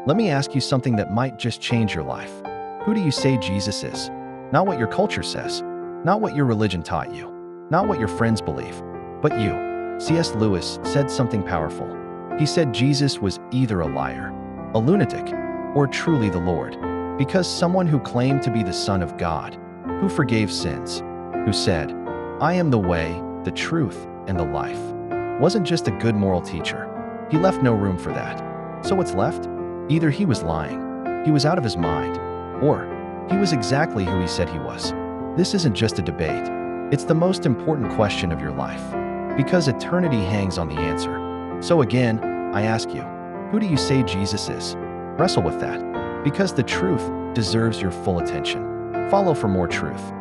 Let me ask you something that might just change your life. Who do you say Jesus is? Not what your culture says, not what your religion taught you, not what your friends believe, but you. C.S. Lewis said something powerful. He said Jesus was either a liar, a lunatic, or truly the Lord, because someone who claimed to be the Son of God, who forgave sins, who said, "I am the way, the truth, and the life," wasn't just a good moral teacher. He left no room for that. So what's left? Either he was lying, he was out of his mind, or he was exactly who he said he was. This isn't just a debate. It's the most important question of your life, because eternity hangs on the answer. So again, I ask you, who do you say Jesus is? Wrestle with that, because the truth deserves your full attention. Follow for more truth.